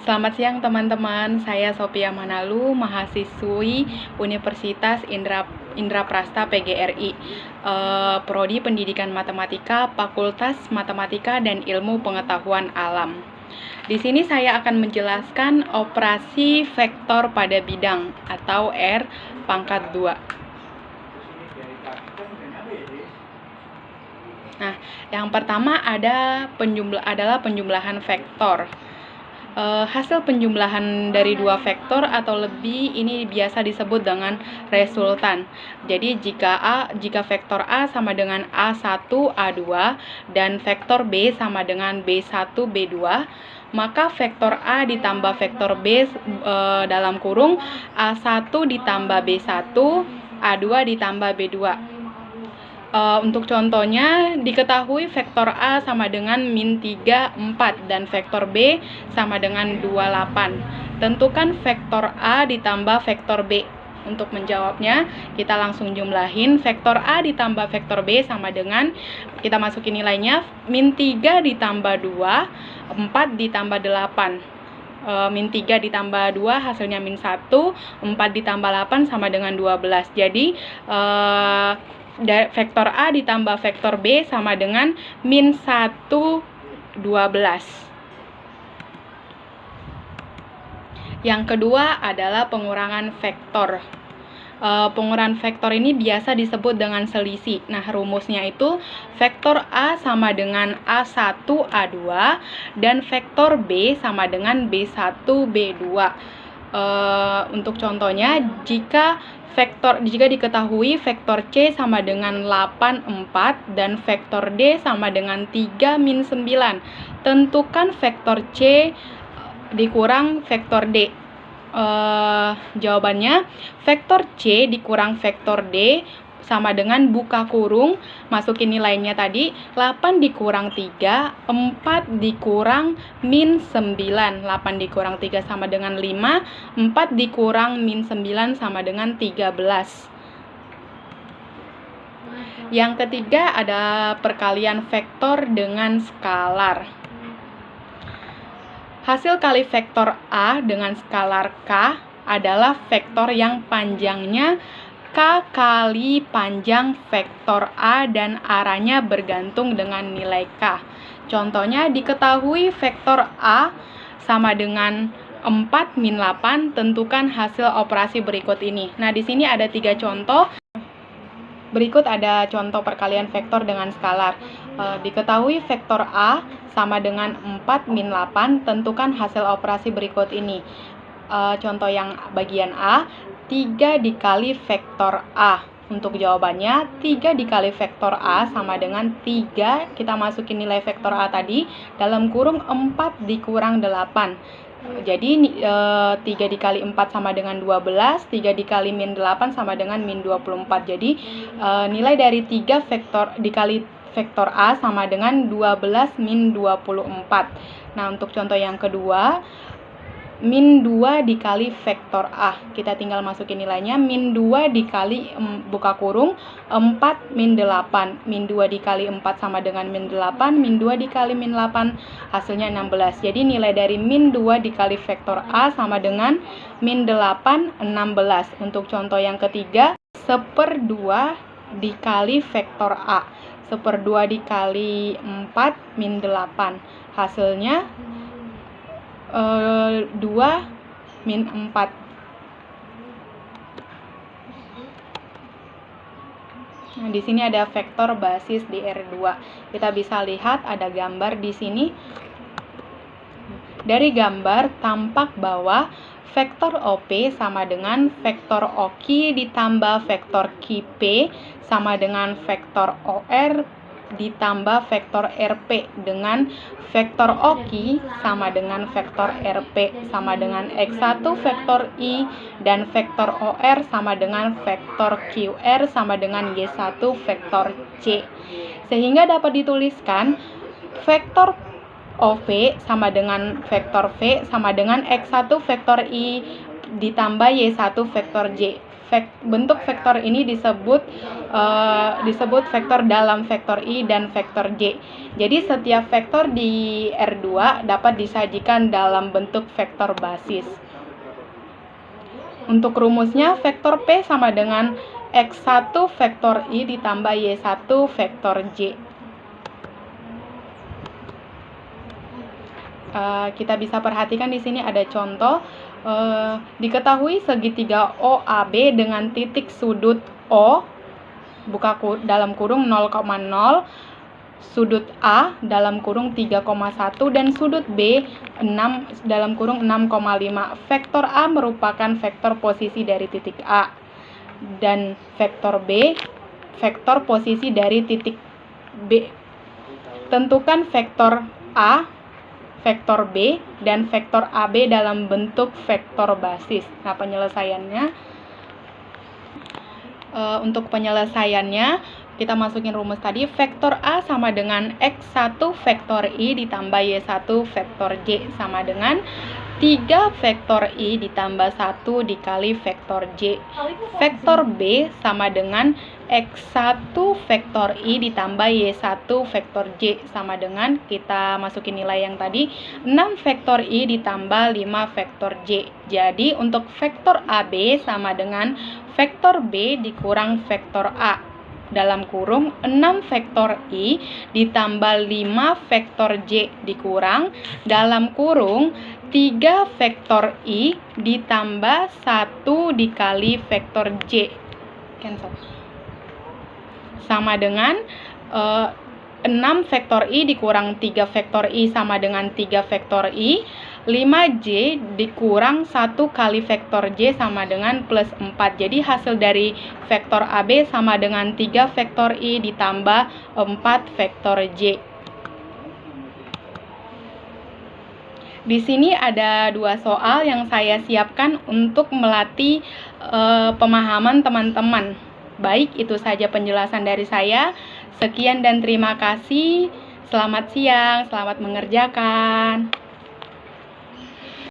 Selamat siang teman-teman, saya Sophia Manalu, mahasiswi Universitas Indraprasta PGRI, Prodi Pendidikan Matematika, Fakultas Matematika dan Ilmu Pengetahuan Alam. Di sini saya akan menjelaskan operasi vektor pada bidang atau R pangkat 2. Nah, yang pertama adalah penjumlahan vektor. Hasil penjumlahan dari dua vektor atau lebih ini biasa disebut dengan resultan. Jadi jika vektor A sama dengan A1, A2 dan vektor B sama dengan B1, B2, maka vektor A ditambah vektor B dalam kurung A1 ditambah B1, A2 ditambah B2. Untuk contohnya, diketahui vektor A sama dengan min 3, 4, dan vektor B sama dengan 2, 8. Tentukan vektor A ditambah vektor B. Untuk menjawabnya, kita langsung jumlahin. Vektor A ditambah vektor B sama dengan, kita masukin nilainya, min 3 ditambah 2, 4 ditambah 8. Min 3 ditambah 2 hasilnya min 1, 4 ditambah 8 sama dengan 12. Jadi, vektor A ditambah vektor B sama dengan min 1, 12. Yang kedua adalah pengurangan vektor. Pengurangan vektor ini biasa disebut dengan selisih. Nah, rumusnya itu vektor A sama dengan A1, A2 dan vektor B sama dengan B1, B2. Untuk contohnya, jika diketahui vektor C sama dengan 8, 4 dan vektor D sama dengan 3, min 9, tentukan vektor C dikurang vektor D. Jawabannya, vektor C dikurang vektor D sama dengan buka kurung, masukin nilainya tadi, 8 dikurang 3, 4 dikurang min 9, 8 dikurang 3 sama dengan 5, 4 dikurang min 9 sama dengan 13. Yang ketiga ada perkalian vektor dengan skalar. Hasil kali vektor A dengan skalar K adalah vektor yang panjangnya K kali panjang vektor A dan arahnya bergantung dengan nilai K. Contohnya, diketahui vektor A sama dengan 4 min 8, tentukan hasil operasi berikut ini. Nah, di sini ada 3 contoh. Berikut ada contoh perkalian vektor dengan skalar. Diketahui vektor A sama dengan 4 min 8, tentukan hasil operasi berikut ini. Contoh yang bagian A, 3 dikali vektor A. Untuk jawabannya, 3 dikali vektor A sama dengan 3, kita masukin nilai vektor A tadi, dalam kurung 4 dikurang 8. Jadi 3 dikali 4 sama dengan 12, 3 dikali min 8 sama dengan min 24. Jadi nilai dari 3 vektor dikali vektor A sama dengan 12 min 24. Nah, untuk contoh yang kedua, min 2 dikali vektor A. Kita tinggal masukin nilainya, min 2 dikali buka kurung 4 min 8. Min 2 dikali 4 sama dengan min 8, min 2 dikali min 8 hasilnya 16. Jadi nilai dari min 2 dikali vektor A sama dengan min 8, 16. Untuk contoh yang ketiga, 1/2 dikali vektor A. 1/2 dikali 4 min 8. Hasilnya 2 min 4. Nah, di sini ada vektor basis di R2. Kita bisa lihat ada gambar di sini. Dari gambar tampak bahwa vektor OP sama dengan vektor OQ ditambah vektor QP sama dengan vektor OR ditambah vektor RP, dengan vektor OQ sama dengan vektor RP sama dengan X1 vektor I dan vektor OR sama dengan vektor QR sama dengan Y1 vektor C. Sehingga dapat dituliskan vektor OV sama dengan vektor V sama dengan X1 vektor I ditambah Y1 vektor J. bentuk vektor ini disebut vektor dalam vektor I dan vektor J. Jadi setiap vektor di R2 dapat disajikan dalam bentuk vektor basis. Untuk rumusnya, vektor P sama dengan X1 vektor I ditambah Y1 vektor J. Kita bisa perhatikan di sini ada contoh. Diketahui segitiga OAB dengan titik sudut O dalam kurung 0,0, sudut A dalam kurung 3,1 dan sudut B 6 dalam kurung 6,5. Vektor A merupakan vektor posisi dari titik A dan vektor B vektor posisi dari titik B. Tentukan vektor A, vektor B, dan vektor AB dalam bentuk vektor basis. Nah, penyelesaiannya, untuk penyelesaiannya, kita masukin rumus tadi. Vektor A sama dengan X1 vektor I ditambah Y1 vektor J sama dengan 3 vektor I ditambah 1 dikali vektor J. Vektor B sama dengan X1 vektor I ditambah Y1 vektor J sama dengan, kita masukin nilai yang tadi, 6 vektor I ditambah 5 vektor J. Jadi untuk vektor AB sama dengan vektor B dikurang vektor A dalam kurung 6 vektor I ditambah 5 vektor J dikurang dalam kurung 3 vektor I ditambah 1 dikali vektor J. Cancel. Sama dengan 6 vektor I dikurang 3 vektor I sama dengan 3 vektor I. 5J dikurang 1 kali vektor J sama dengan plus 4. Jadi hasil dari vektor AB sama dengan 3 vektor I ditambah 4 vektor J. Di sini ada 2 soal yang saya siapkan untuk melatih pemahaman teman-teman. Baik, itu saja penjelasan dari saya. Sekian dan terima kasih. Selamat siang, selamat mengerjakan.